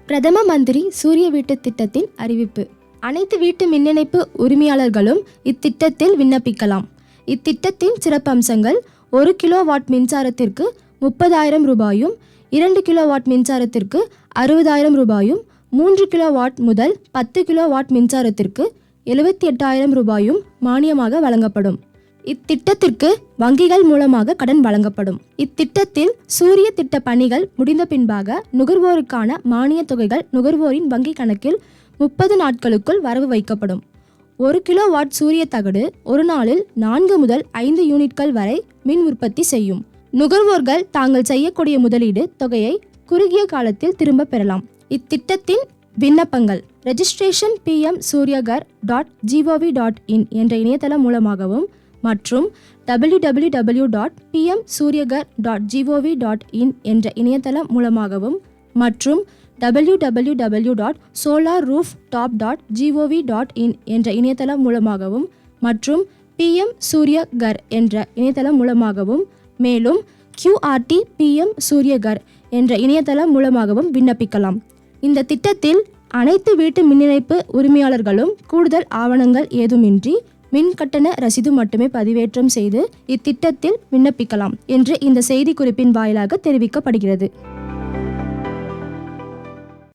பிரதம மந்திரி சூரிய வீட்டு திட்டத்தின் அறிவிப்பு. அனைத்து வீட்டு மின் இணைப்பு உரிமையாளர்களும் இத்திட்டத்தில் விண்ணப்பிக்கலாம். இத்திட்டத்தின் சிறப்பம்சங்கள்: 1 கிலோவாட் மின்சாரத்திற்கு 30,000 ரூபாயும், 2 கிலோவாட் மின்சாரத்திற்கு 60,000 ரூபாயும், 3 கிலோவாட் முதல் 10 கிலோவாட் மின்சாரத்திற்கு 78,000 ரூபாயும் மானியமாக வழங்கப்படும். இத்திட்டத்திற்கு வங்கிகள் மூலமாக கடன் வழங்கப்படும். இத்திட்டத்தில் சூரிய திட்ட பணிகள் முடிந்த பின்பாக நுகர்வோருக்கான மானிய தொகைகள் நுகர்வோரின் வங்கி கணக்கில் 30 நாட்களுக்குள் வரவு வைக்கப்படும். 1 கிலோவாட் சூரிய தகடு ஒரு நாளில் 4 முதல் 5 யூனிட்கள் வரை மின் உற்பத்தி செய்யும். நுகர்வோர்கள் தாங்கள் செய்யக்கூடிய முதலீடு தொகையை குறுகிய காலத்தில் திரும்ப பெறலாம். இத்திட்டத்தின் விண்ணப்பங்கள் ரெஜிஸ்ட்ரேஷன் pmsuryagar.gov.in என்ற இணையதளம் மூலமாகவும் மற்றும் www.pmsuryagar.gov.in என்ற இணையதளம் மூலமாகவும் மற்றும் www.solarrooftop.gov.in என்ற இணையதளம் மூலமாகவும் மற்றும் PM Suryagar என்ற இணையதளம் மூலமாகவும் மேலும் QRT PM Suryagar என்ற இணையதளம் மூலமாகவும் விண்ணப்பிக்கலாம். இந்த திட்டத்தில் அனைத்து வீட்டு மின்னிணைப்பு உரிமையாளர்களும் கூடுதல் ஆவணங்கள் ஏதுமின்றி மின் கட்டண ரசீது மட்டுமே பதிவேற்றம் செய்து இத்திட்டத்தில் விண்ணப்பிக்கலாம் என்று இந்த செய்திக்குறிப்பின் வாயிலாக தெரிவிக்கப்படுகிறது.